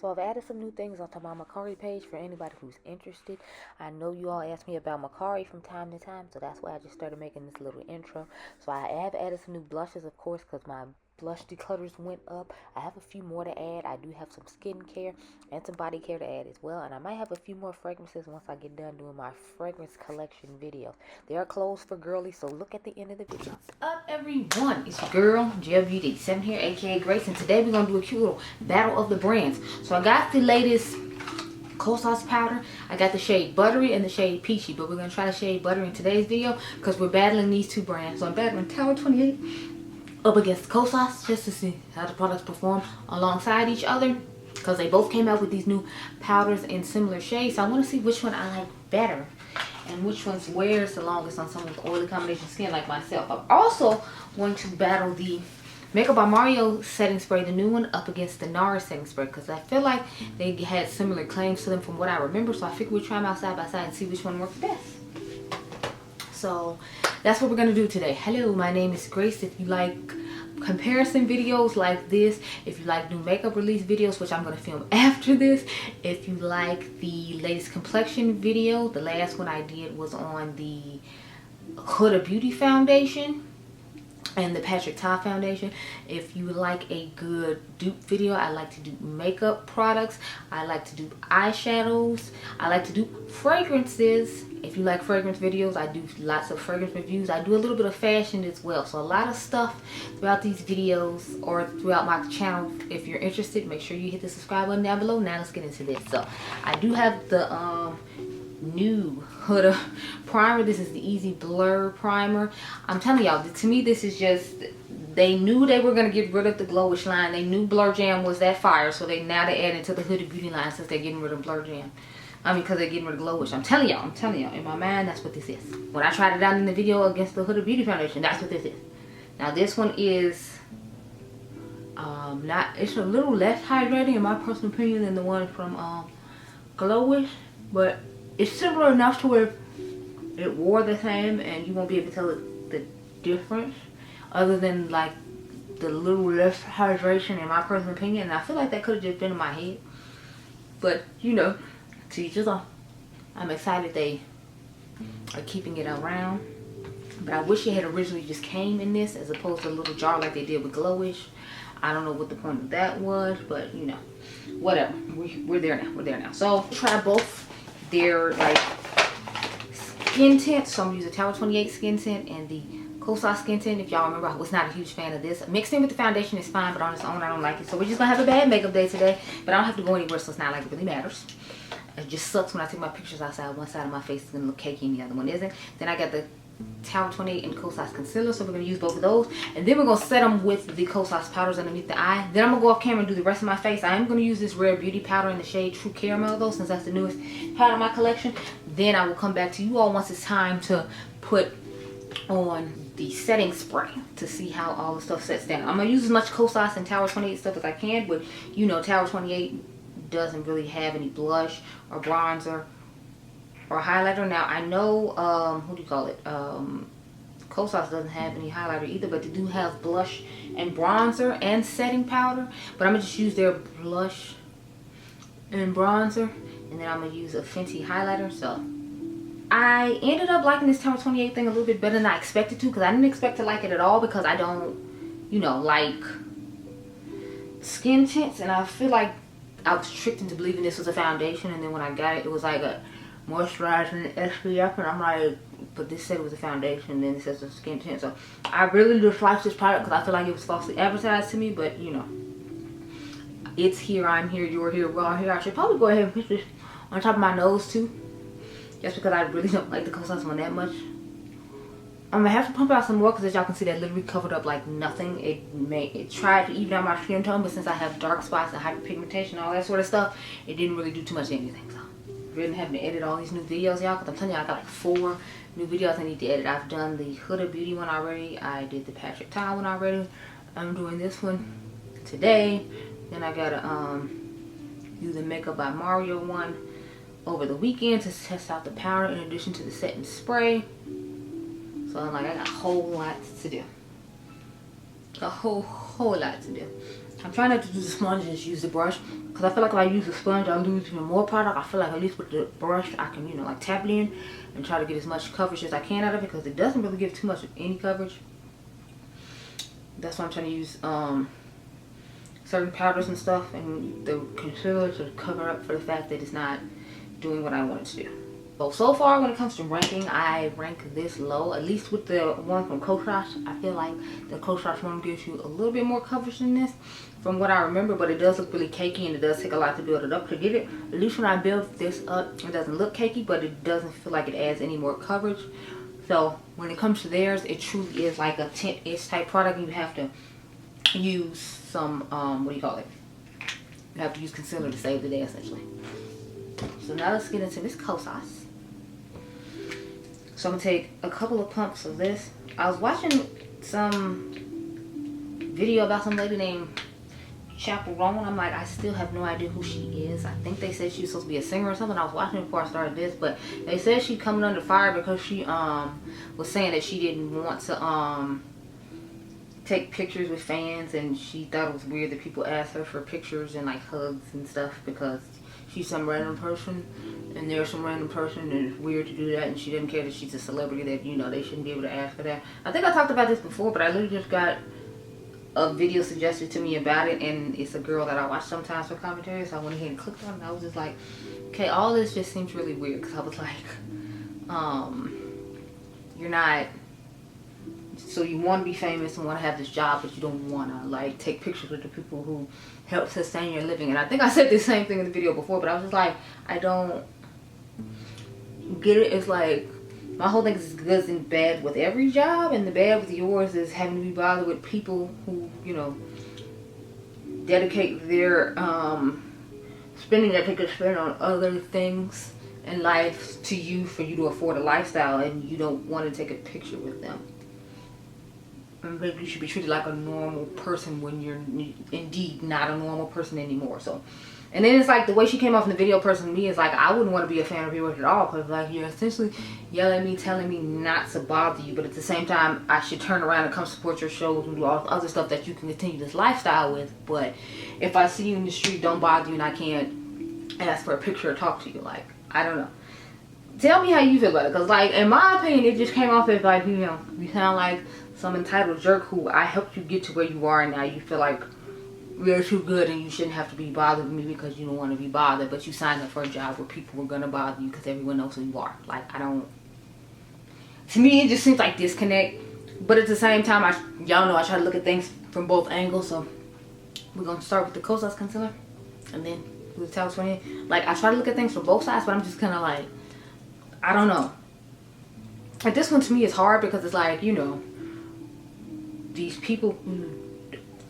So I've added some new things onto my Macari page for anybody who's interested. I know you all ask me about Macari from time to time, so that's why I just started making this little intro. So I have added some new blushes, of course, because my blush declutters went up. I have a few more to add. I do have some skincare and some body care to add as well. And I might have a few more fragrances once I get done doing my fragrance collection videos. They are closed for girlies, so look at the end of the video. What's up, everyone? It's your girl, Gelbeauty-QM here, aka Grace, and today we're going to do a cute little battle of the brands. So I got the latest Kosas powder. I got the shade Buttery and the shade Peachy, but we're going to try the shade Buttery in today's video because we're battling these two brands. So I'm battling Tower 28 up against Kosas just to see how the products perform alongside each other because they both came out with these new powders in similar shades. So I want to see which one I like better and which one's wears the longest on someone with oily combination skin like myself. I'm also going to battle the Makeup by Mario setting spray, the new one, up against the Nars setting spray because I feel like they had similar claims to them from what I remember. So I figured we'd try them out side by side and see which one works best. So that's what we're going to do today. Hello, my name is Grace. If you like comparison videos like this, if you like new makeup release videos, which I'm going to film after this, if you like the latest complexion video, the last one I did was on the Huda Beauty foundation and the Patrick Ta foundation. If you like a good dupe video, I like to do makeup products, I like to do eyeshadows, I like to do fragrances. If you like fragrance videos, I do lots of fragrance reviews. I do a little bit of fashion as well. So a lot of stuff throughout these videos or throughout my channel. If you're interested, make sure you hit the subscribe button down below. Now let's get into this. So I do have the new Huda primer. This is the Easy Blur primer. I'm telling y'all, to me this is just, they knew they were going to get rid of the Glowish line. They knew Blur Jam was that fire, so they added to the Huda Beauty line since they're getting rid of Blur Jam. I mean, because they're getting rid of Glowish. I'm telling y'all, in my mind, that's what this is. When I tried it out in the video against the Huda Beauty foundation, that's what this is. Now this one is it's a little less hydrating in my personal opinion than the one from Glowish, but it's similar enough to where it wore the same and you won't be able to tell the difference, other than like the little less hydration in my personal opinion. And I feel like that could have just been in my head, but you know, to each his own. I'm excited they are keeping it around, but I wish it had originally just came in this as opposed to a little jar like they did with Glowish. I don't know what the point of that was, but you know, whatever. We're there now. We're there now. So try both their like skin tints. So I'm gonna use the Tower 28 skin tint and the Kosas skin tint. If y'all remember, I was not a huge fan of this. Mixed in with the foundation is fine, but on its own I don't like it. So we're just gonna have a bad makeup day today, but I don't have to go anywhere, so it's not like it really matters. It just sucks when I take my pictures outside. One side of my face is gonna look cakey and the other one isn't. Then I got the Tower 28 and Kosas concealer, so we're gonna use both of those, and then we're gonna set them with the Kosas powders underneath the eye. Then I'm gonna go off camera and do the rest of my face. I am gonna use this Rare Beauty powder in the shade True Caramel though, since that's the newest powder in my collection. Then I will come back to you all once it's time to put on the setting spray to see how all the stuff sets down. I'm gonna use as much Kosas and Tower 28 stuff as I can, but you know, Tower 28 doesn't really have any blush or bronzer or highlighter. Now I know what do you call it, Kosas doesn't have any highlighter either, but they do have blush and bronzer and setting powder. But I'm gonna just use their blush and bronzer, and then I'm gonna use a Fenty highlighter. So I ended up liking this Tower 28 thing a little bit better than I expected to, because I didn't expect to like it at all, because I don't, you know, like skin tints, and I feel like I was tricked into believing this was a foundation, and then when I got it, it was like a moisturizing SPF, and I'm like, but this said it was a foundation, and then it says a skin tint. So I really dislike this product because I feel like it was falsely advertised to me, but you know, it's here, I'm here, you're here, we're all here. I should probably go ahead and put this on top of my nose too, just because I really don't like the Kosas one that much. I'm gonna have to pump out some more because as y'all can see, that literally covered up like nothing. It tried to even out my skin tone, but since I have dark spots and hyperpigmentation, all that sort of stuff, it didn't really do too much of anything. So really having to edit all these new videos, y'all, because I'm telling y'all, I got like 4 new videos I need to edit. I've done the Huda Beauty one already. I did the Patrick Ta one already. I'm doing this one today. Then I gotta do the Makeup by Mario one over the weekend to test out the powder in addition to the setting spray. So I'm like, I got a whole lot to do. A whole lot to do. I'm trying not to do the sponge and just use the brush, because I feel like if I use the sponge, I'll lose even more product. I feel like at least with the brush, I can, you know, like tap it in and try to get as much coverage as I can out of it, because it doesn't really give too much of any coverage. That's why I'm trying to use certain powders and stuff and the concealer to cover up for the fact that it's not doing what I want it to do. So far when it comes to ranking, I rank this low, at least with the one from Kosas. I feel like the Kosas one gives you a little bit more coverage than this from what I remember, but it does look really cakey and it does take a lot to build it up to get it. At least when I build this up, it doesn't look cakey, but it doesn't feel like it adds any more coverage. So when it comes to theirs, it truly is like a tint-ish type product. You have to use some, what do you call it? You have to use concealer to save the day essentially. So now let's get into this Kosas. So I'm gonna take a couple of pumps of this. I was watching some video about some lady named Chaperone. I'm like, I still have no idea who she is. I think they said she was supposed to be a singer or something. I was watching it before I started this, but they said she's coming under fire because she was saying that she didn't want to take pictures with fans, and she thought it was weird that people asked her for pictures and like hugs and stuff because she's some random person and there's some random person and it's weird to do that, and she didn't care that she's a celebrity, that, you know, they shouldn't be able to ask for that. I think I talked about this before, but I literally just got a video suggested to me about it, and it's a girl that I watch sometimes for commentary, so I went ahead and clicked on it, and I was just like, okay, all this just seems really weird, because I was like, you're not, so you want to be famous and want to have this job, but you don't want to like take pictures with the people who help sustain your living. And I think I said the same thing in the video before, but I was just like, I don't get it. It's like, my whole thing is good and bad with every job, and the bad with yours is having to be bothered with people who, you know, dedicate their spending that they could spend on other things in life to you for you to afford a lifestyle, and you don't want to take a picture with them. And maybe you should be treated like a normal person when you're indeed not a normal person anymore. So, and then it's like the way she came off in the video, person to me, is like, I wouldn't want to be a fan of yours at all, because like you're essentially yelling at me, telling me not to bother you, but at the same time I should turn around and come support your shows and do all the other stuff that you can continue this lifestyle with. But if I see you in the street, don't bother you, and I can't ask for a picture or talk to you. Like, I don't know. Tell me how you feel about it, because like in my opinion, it just came off as like, you know, you sound like some entitled jerk who I helped you get to where you are, and now you feel like you're too good and you shouldn't have to be bothered with me because you don't want to be bothered, but you signed up for a job where people were gonna bother you because everyone knows who you are. Like, I don't, to me it just seems like disconnect. But at the same time, y'all know I try to look at things from both angles, so we're gonna start with the Kosas concealer and then with the Towel 20. Like, I try to look at things from both sides, but I'm just kind of like, I don't know. And this one to me is hard because it's like, you know, these people who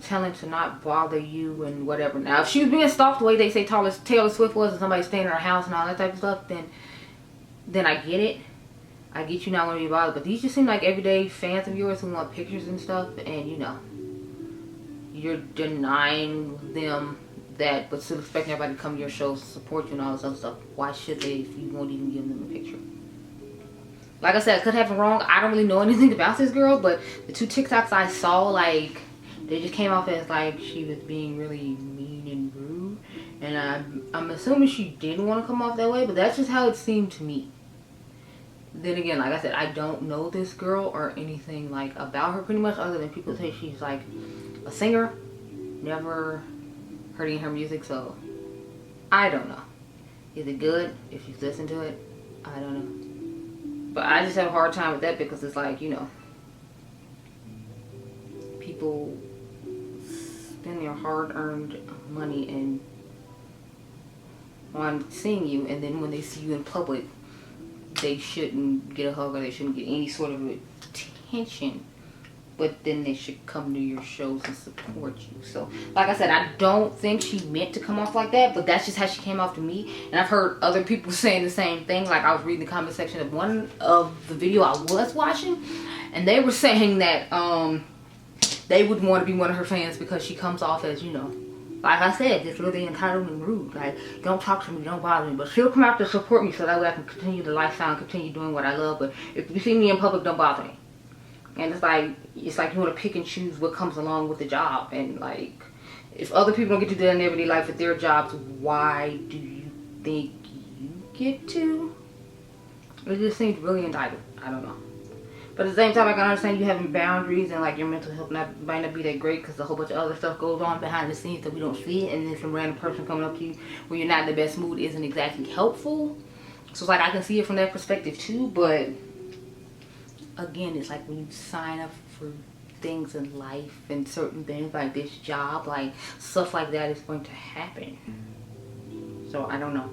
tell him to not bother you and whatever. Now, if she was being stalked the way they say Taylor Swift was, and somebody staying in her house and all that type of stuff, then I get it. I get you not want to be bothered. But these just seem like everyday fans of yours who want pictures and stuff, and you know, you're denying them that, but still expecting everybody to come to your shows to support you and all this other stuff. Why should they if you won't even give them a picture? Like I said, I could have it wrong. I don't really know anything about this girl, but the two TikToks I saw, like, they just came off as like she was being really mean and rude. And I'm assuming she didn't want to come off that way, but that's just how it seemed to me. Then again, like I said, I don't know this girl or anything like about her pretty much, other than people say she's like a singer. Never heard any of her music, so I don't know. Is it good? If you've listened to it, I don't know. But I just have a hard time with that because it's like, you know, people spend their hard-earned money and on seeing you, and then when they see you in public, they shouldn't get a hug or they shouldn't get any sort of attention. But then they should come to your shows and support you. So, like I said, I don't think she meant to come off like that, but that's just how she came off to me. And I've heard other people saying the same thing. Like, I was reading the comment section of one of the video I was watching, and they were saying that they would want to be one of her fans because she comes off as, you know, like I said, just really entitled and rude. Like, don't talk to me, don't bother me. But she'll come out to support me so that way I can continue the lifestyle and continue doing what I love. But if you see me in public, don't bother me. And it's like you want to pick and choose what comes along with the job, and like If other people don't get to do that in everyday life with their jobs, why do you think you get to? It just seems really entitled. I don't know. But at the same time, I can understand you having boundaries and like your mental health might not be that great because a whole bunch of other stuff goes on behind the scenes that we don't see. And then some random person coming up to you when you're not in the best mood isn't exactly helpful. So it's like I can see it from that perspective too. But again, it's like when you sign up for things in life and certain things like this job, like stuff like that is going to happen. So I don't know.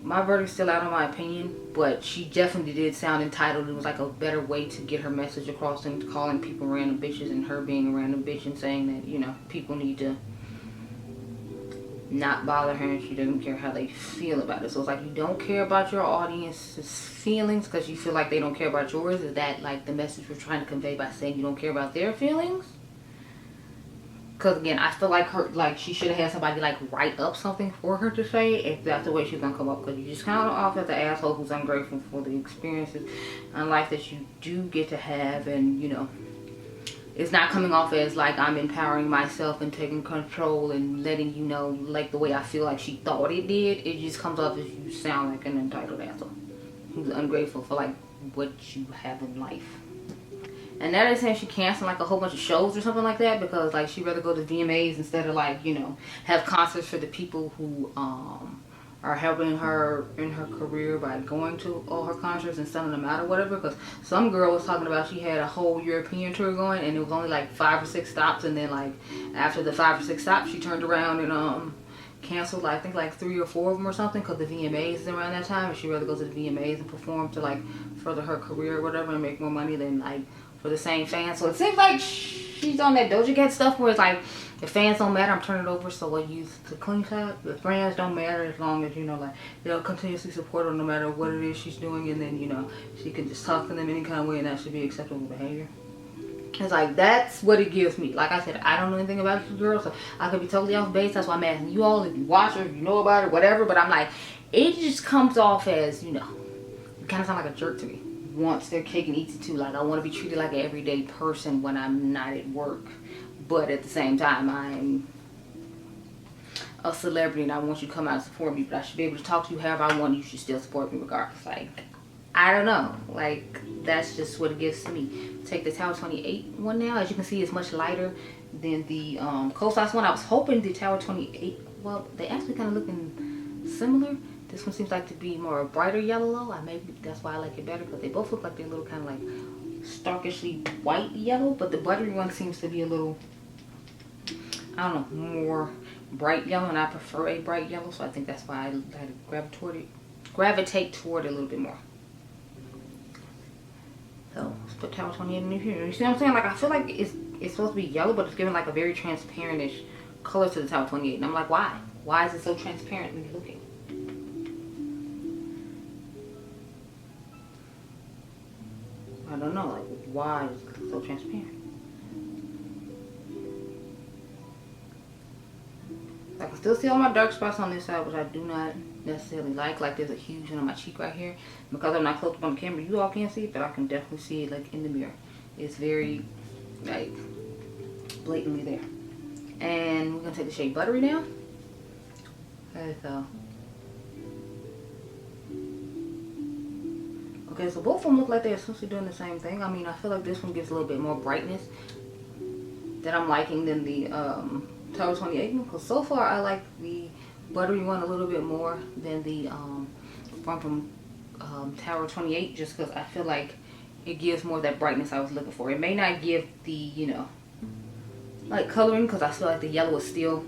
My verdict's still out on my opinion, but she definitely did sound entitled. It was like a better way to get her message across than calling people random bitches and her being a random bitch and saying that, you know, people need to not bother her and she doesn't care how they feel about it. So it's like you don't care about your audience's feelings because you feel like they don't care about yours. Is that like the message we're trying to convey by saying you don't care about their feelings? Because again, I feel like she should have had somebody like write up something for her to say if that's the way she's gonna come up. Because you just kind of off as an asshole who's ungrateful for the experiences in life that you do get to have, and you know, it's not coming off as like I'm empowering myself and taking control and letting you know like the way I feel like she thought it did. It just comes off as you sound like an entitled asshole who's ungrateful for like what you have in life. And that is saying she canceled like a whole bunch of shows or something like that because like she'd rather go to VMAs instead of like, you know, have concerts for the people who are helping her in her career by going to all her concerts and selling them out or whatever. Because some girl was talking about she had a whole European tour going and it was only like 5 or 6 stops, and then like after the 5 or 6 stops she turned around and canceled I think like 3 or 4 of them or something because the VMAs is around that time, and she'd rather go to the VMAs and perform to like further her career or whatever and make more money than like for the same fans. So it seems like she's on that Doja Cat stuff where it's like the fans don't matter, I'm turning it over, so I use the clean side. The fans don't matter as long as, you know, like they'll continuously support her no matter what it is she's doing, and then, you know, she can just talk to them any kind of way and that should be acceptable behavior. It's like that's what it gives me. Like I said, I don't know anything about this girl, so I could be totally off base. That's why I'm asking you all if you watch her, if you know about her, whatever. But I'm like, it just comes off as, you know, you kind of sound like a jerk to me. Wants their cake and eats it too. Like I want to be treated like an everyday person when I'm not at work, but at the same time I'm a celebrity and I want you to come out and support me, but I should be able to talk to you however I want. You should still support me regardless. Like I don't know, like that's just what it gives to me. Take the Tower 28 one now. As you can see, it's much lighter than the Kosas one. I was hoping the Tower 28, well, they actually kind of looking similar. This one seems like to be more a brighter yellow. Maybe that's why I like it better, because they both look like they're a little kind of like starkishly white yellow, but the buttery one seems to be a little, I don't know, more bright yellow, and I prefer a bright yellow, so I think that's why I gravitate toward it a little bit more. So let's put Tower 28 in here. You see what I'm saying? Like I feel like it's supposed to be yellow, but it's giving like a very transparent-ish color to the Tower 28, and I'm like, why? Why is it so transparent when you're looking? I don't know, like why is it so transparent? I can still see all my dark spots on this side, which I do not necessarily like. Like there's a huge one on my cheek right here. Because I'm not close up on the camera, you all can't see it, but I can definitely see it like in the mirror. It's very like blatantly there. And we're gonna take the shade Buttery now. Okay, so both of them look like they're essentially doing the same thing. I mean, I feel like this one gives a little bit more brightness that I'm liking than the Tower 28 one, because so far I like the buttery one a little bit more than the one from Tower 28, just because I feel like it gives more of that brightness I was looking for. It may not give the, you know, like coloring, because I feel like the yellow is still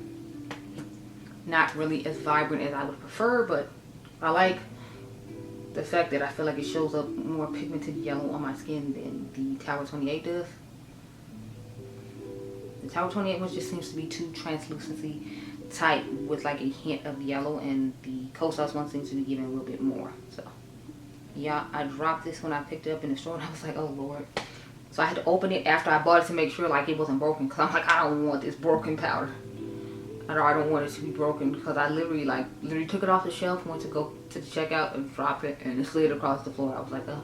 not really as vibrant as I would prefer, but I like the fact that I feel like it shows up more pigmented yellow on my skin than the Tower 28 does. The Tower 28 one just seems to be too translucency type with like a hint of yellow, and the Kosas one seems to be giving a little bit more. So yeah, I dropped this when I picked it up in the store and I was like, oh Lord. So I had to open it after I bought it to make sure like it wasn't broken, because I'm like, I don't want this broken powder. I don't want it to be broken, because I literally took it off the shelf, went to go to the checkout and drop it, and it slid across the floor. I was like, oh.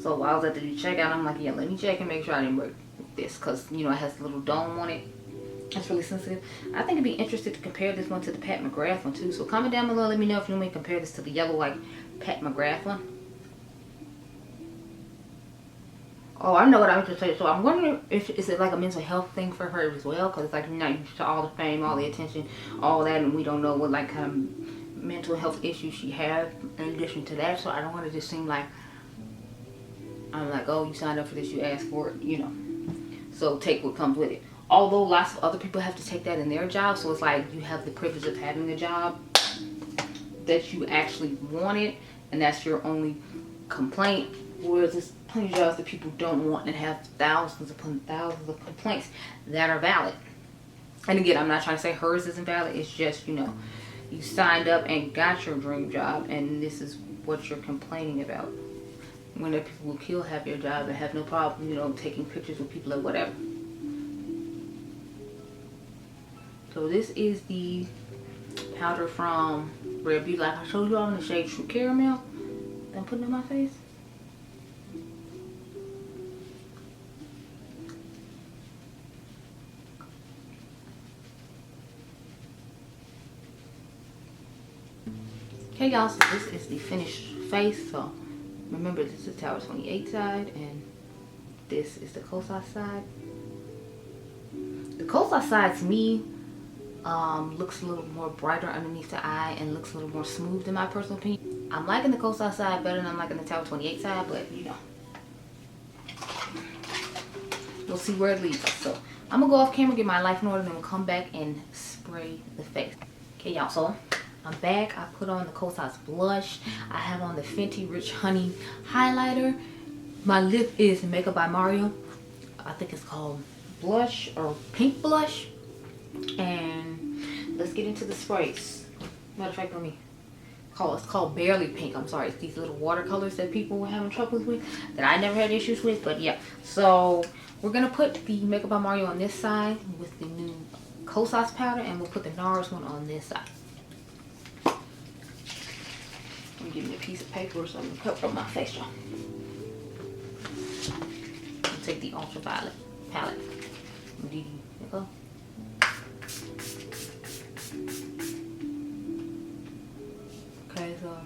So while I was at the checkout, I'm like, yeah, let me check and make sure I didn't break this, because, you know, it has a little dome on it. That's really sensitive. I think I'd be interested to compare this one to the Pat McGrath one too. So comment down below, let me know if you want me to compare this to the yellow like Pat McGrath one. Oh, I know what I was going to say. So I'm wondering if is it like a mental health thing for her as well, because it's like you're not used to all the fame, all the attention, all that, and we don't know what like kind of mental health issues she has in addition to that. So I don't want to just seem like I'm like, oh, you signed up for this, you asked for it, you know. So take what comes with it. Although lots of other people have to take that in their job, so it's like you have the privilege of having a job that you actually wanted, and that's your only complaint. Whereas there's plenty of jobs that people don't want and have thousands upon thousands of complaints that are valid. And again, I'm not trying to say hers isn't valid. It's just, you know, you signed up and got your dream job, and this is what you're complaining about. When there are people who kill have your job and have no problem, you know, taking pictures with people or whatever. So this is the powder from Rare Beauty, like I showed you all in the shade True Caramel. I'm putting it in my face. Okay, y'all, so this is the finished face. So remember, this is the Tower 28 side, and this is the Kosas side. The Kosas side, to me, looks a little more brighter underneath the eye and looks a little more smooth in my personal opinion. I'm liking the Kosas side better than I'm liking the Tower 28 side, but you know, we'll see where it leads us. So I'm gonna go off camera, get my life in order, and then we'll come back and spray the face. Okay, y'all, so I'm back. I put on the Kosas blush. I have on the Fenty Rich Honey highlighter. My lip is Makeup by Mario. I think it's called blush or pink blush. And let's get into the sprays. Matter of fact, let me call it's called Barely Pink. I'm sorry, it's these little watercolors that people were having troubles with that I never had issues with. But yeah, so we're gonna put the Makeup by Mario on this side with the new Kosas powder, and we'll put the Nars one on this side. I'm giving you a piece of paper or something to cover up my face, y'all. Take the ultraviolet palette. Dede, go. Okay, so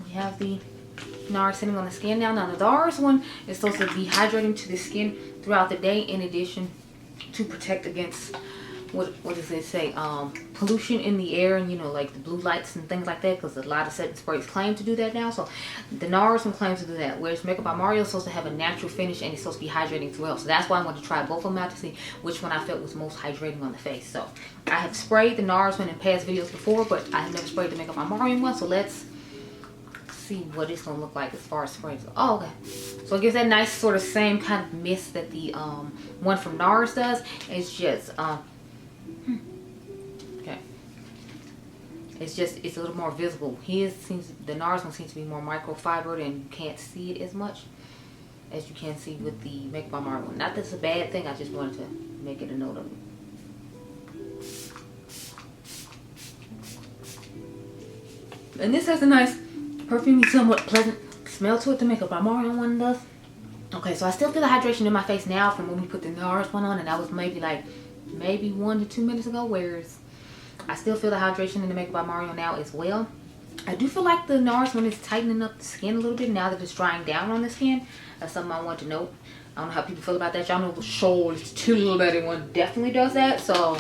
we have the Nars sitting on the skin now. Now the Nars one is supposed to be hydrating to the skin throughout the day, in addition to protect against what does it say, pollution in the air, and you know, like the blue lights and things like that, because a lot of setting sprays claim to do that now. So the Nars one claims to do that, whereas Makeup by Mario is supposed to have a natural finish and it's supposed to be hydrating as well. So that's why I wanted to try both of them out to see which one I felt was most hydrating on the face. So I have sprayed the Nars one in past videos before, but I have never sprayed the Makeup by Mario one. So let's see what it's gonna look like as far as sprays. Oh, okay. So it gives that nice sort of same kind of mist that the one from Nars does. It's just okay. It's a little more visible. The Nars one seems to be more microfibered, and you can't see it as much as you can see with the Makeup by Mario one. Not that it's a bad thing, I just wanted to make it a note of it. And this has a nice perfumey, somewhat pleasant smell to it. The Makeup by Mario one does. Okay, so I still feel the hydration in my face now from when we put the Nars one on, and that was maybe 1 to 2 minutes ago, whereas I still feel the hydration in the Makeup by Mario now as well. I do feel like the Nars one is tightening up the skin a little bit now that it's drying down on the skin. That's something I want to note. I don't know how people feel about that. Y'all know the Charlotte's Tilbury one definitely does that. So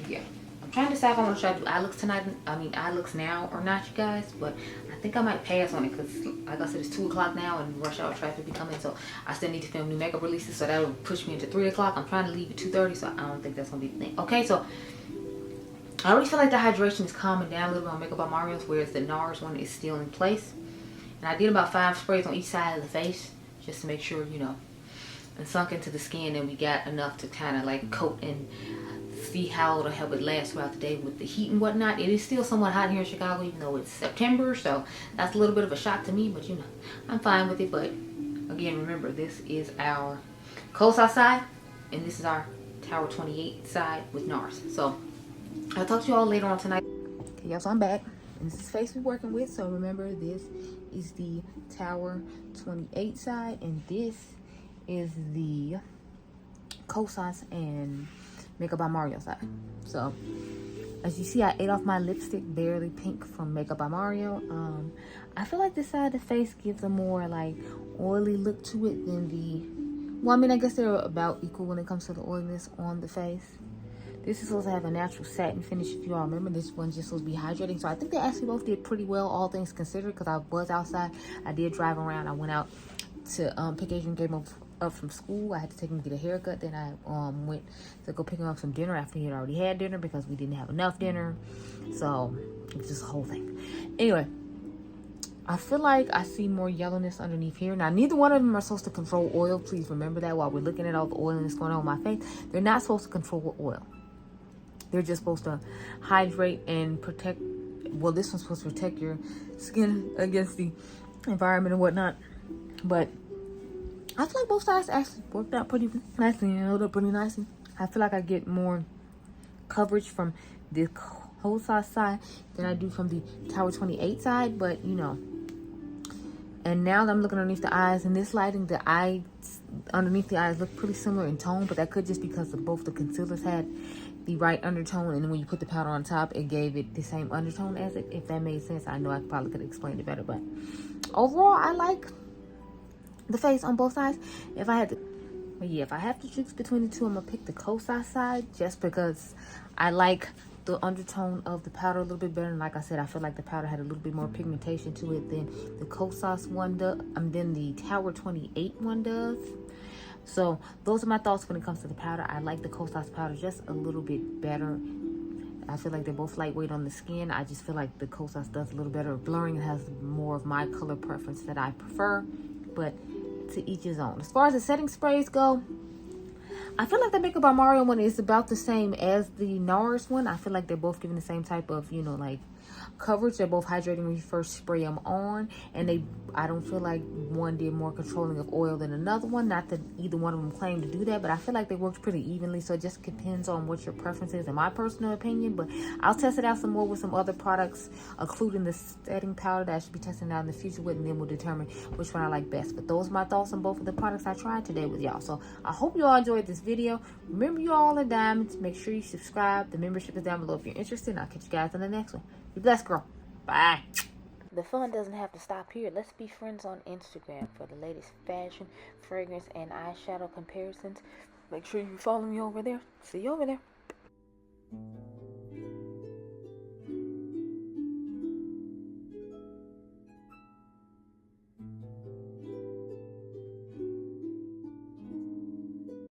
yeah, I'm trying to decide if I want to try to do eye looks tonight. I mean eye looks now or not, you guys. But I think I might pass on it because, like I said, it's 2 o'clock now and rush hour traffic be coming. So I still need to film new makeup releases. So that will push me into 3 o'clock. I'm trying to leave at 2:30, so I don't think that's gonna be the thing. Okay, so I already feel like the hydration is calming down a little bit on Makeup by Mario's, whereas the Nars one is still in place. And I did about 5 sprays on each side of the face just to make sure, you know, and sunk into the skin, and we got enough to kind of like coat and see how it'll help it last throughout the day with the heat and whatnot. It is still somewhat hot here in Chicago, even though it's September, so that's a little bit of a shock to me, but you know, I'm fine with it. But again, remember, this is our Kosas side, and this is our Tower 28 side with Nars. So I'll talk to you all later on tonight. Okay, y'all, so I'm back, and this is the face we're working with. So remember, this is the Tower 28 side, and this is the Kosas and Makeup by Mario side. So as you see, I ate off my lipstick, Barely Pink from Makeup by Mario. I feel like this side of the face gives a more like oily look to it than the, well, I mean, I guess they're about equal when it comes to the oiliness on the face. This is supposed to have a natural satin finish, if you all remember. This one's just supposed to be hydrating. So I think they actually both did pretty well, all things considered, because I was outside. I did drive around. I went out to pick Adriangameover up from school. I had to take him to get a haircut. Then I went to go pick him up some dinner after he had already had dinner because we didn't have enough dinner. So it was just a whole thing. Anyway, I feel like I see more yellowness underneath here. Now, neither one of them are supposed to control oil. Please remember that while we're looking at all the oiliness going on my face. They're not supposed to control oil. They're just supposed to hydrate and protect. Well, this one's supposed to protect your skin against the environment and whatnot. But I feel like both sides actually worked out pretty nicely and held up pretty nicely. I feel like I get more coverage from the Kosas side than I do from the Tower 28 side. But, you know. And now that I'm looking underneath the eyes, in this lighting, the eyes underneath the eyes look pretty similar in tone. But that could just because of both the concealers had the right undertone, and then when you put the powder on top, it gave it the same undertone as it, if that made sense. I know I probably could explain it better, but overall, I like the face on both sides. If I had to, but yeah, if I have to choose between the two, I'm gonna pick the Kosas side just because I like the undertone of the powder a little bit better. And like I said, I feel like the powder had a little bit more pigmentation to it than the Kosas one does, than the Tower 28 one does. So those are my thoughts when it comes to the powder. I like the Kosas powder just a little bit better. I feel like they're both lightweight on the skin. I just feel like the Kosas does a little better blurring. It has more of my color preference that I prefer, but to each his own. As far as the setting sprays go, I feel like the Makeup by Mario one is about the same as the Nars one. I feel like they're both giving the same type of, you know, like coverage. They're both hydrating when you first spray them on, and I don't feel like one did more controlling of oil than another one. Not that either one of them claimed to do that, but I feel like they worked pretty evenly. So it just depends on what your preference is, in my personal opinion. But I'll test it out some more with some other products, including the setting powder that I should be testing out in the future with, and then we'll determine which one I like best. But those are my thoughts on both of the products I tried today with y'all. So I hope you all enjoyed this video. Remember, you all are diamonds. Make sure you subscribe. The membership is down below if you're interested, and I'll catch you guys in the next one. Be blessed, girl. Bye. The fun doesn't have to stop here. Let's be friends on Instagram for the latest fashion, fragrance, and eyeshadow comparisons. Make sure you follow me over there. See you over there.